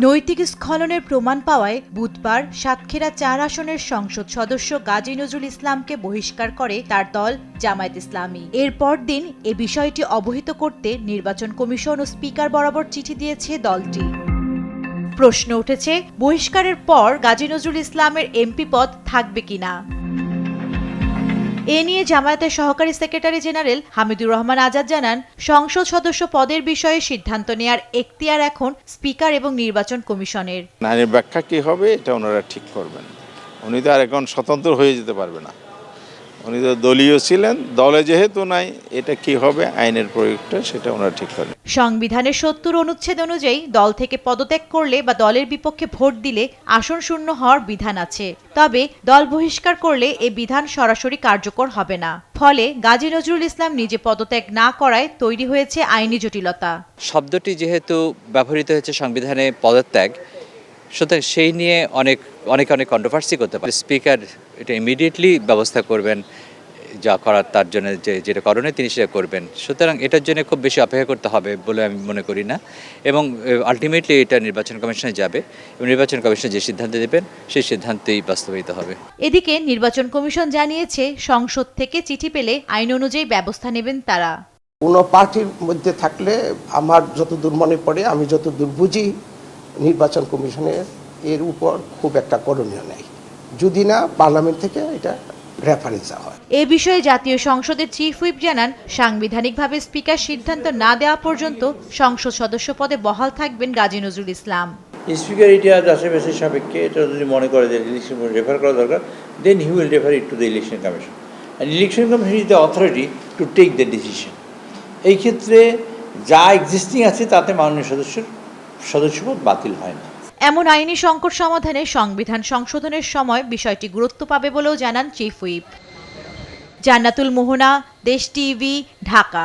নৈতিক স্খলনের প্রমাণ পাওয়ায় বুধবার সাতক্ষীরা ৪ আসনের সংসদ সদস্য গাজী নজরুল ইসলামকে বহিষ্কার করে তার দল জামায়াত ইসলামী। এর পরদিন এ বিষয়টি অবহিত করতে নির্বাচন কমিশন ও স্পিকার বরাবর চিঠি দিয়েছে দলটি। প্রশ্ন উঠেছে, বহিষ্কারের পর গাজী নজরুল ইসলামের এমপি পদ থাকবে কিনা। এ নিয়ে জামায়াতের সহকারী সেক্রেটারি জেনারেল হামিদুর রহমান আজাদ জানান, সংসদ সদস্য পদের বিষয়ে সিদ্ধান্ত নেয়ার এখতিয়ার এখন স্পিকার এবং নির্বাচন কমিশনের। আইনের ব্যাখ্যা কি হবে এটা ওনারা ঠিক করবেন। উনি তো আর এখন স্বতন্ত্র হয়ে যেতে পারবে না, উনি তো দলীয় ছিলেন, দলে যেহেতু নাই, এটা কি হবে আইনের প্রয়োগটা সেটা ওনারা ঠিক করবেন। সংবিধানের ৭০ অনুচ্ছেদ অনুযায়ী দল থেকে পদত্যাগ করলে বা দলের বিপক্ষে ভোট দিলে আসন শূন্য হওয়ার বিধান আছে। তবে দল বহিষ্কার করলে এ বিধান সরাসরি কার্যকর হবে না। ফলে গাজী নজরুল ইসলাম নিজে পদত্যাগ না করায় তৈরি হয়েছে আইনি জটিলতা। শব্দটি যেহেতু ব্যবহৃত হয়েছে সংবিধানে পদত্যাগ, সুতরাং সেই নিয়ে অনেক কন্ট্রোভার্সি করতে পারে। স্পিকার এটা ইমিডিয়েটলি ব্যবস্থা করবেন, যা করার তার জন্য যেটা করণীয় তিনি সেটা করবেন। সুতরাং এটার জন্য খুব বেশি অপেক্ষা করতে হবে বলে আমি মনে করি না, এবং আলটিমেটলি এটা নির্বাচন কমিশনে যাবে এবং নির্বাচন কমিশন যে সিদ্ধান্ত দেবেন সেই সিদ্ধান্তই বাস্তবায়িত হবে। এদিকে নির্বাচন কমিশন জানিয়েছে, সংসদ থেকে চিঠি পেলে আইন অনুযায়ী ব্যবস্থা নেবেন তারা। কোনো পার্টির মধ্যে থাকলে আমার যতদূর মনে পড়ে, আমি যতদূর বুঝি, নির্বাচন কমিশনের এর উপর খুব একটা করণীয় নেই, যদি না পার্লামেন্ট থেকে এটা রেফারেন্স হয়। এ বিষয়ে জাতীয় সংসদের চিফ হুইপ জানান, সাংবিধানিকভাবে স্পিকার সিদ্ধান্ত না দেওয়া পর্যন্ত সংসদ সদস্য পদে বহাল থাকবেন গাজী নজরুল ইসলাম। স্পিকার এটা যাচাই-বাছাই সাপেক্ষে এটা যদি মনে করে যে ইলেকশন রেফার করা দরকার, then he will refer it to the election commission, and election commission is the authority to take the decision. এই ক্ষেত্রে যা এক্সিস্টিং আছে তাতে মাননীয় সদস্যপদ বাতিল হয় না। এমন আইনি সংকট সমাধানে সংবিধান সংশোধনের সময় বিষয়টি গুরুত্ব পাবে বলেও জানান চিফ হুইপ। জান্নাতুল মোহনা, দেশ টিভি, ঢাকা।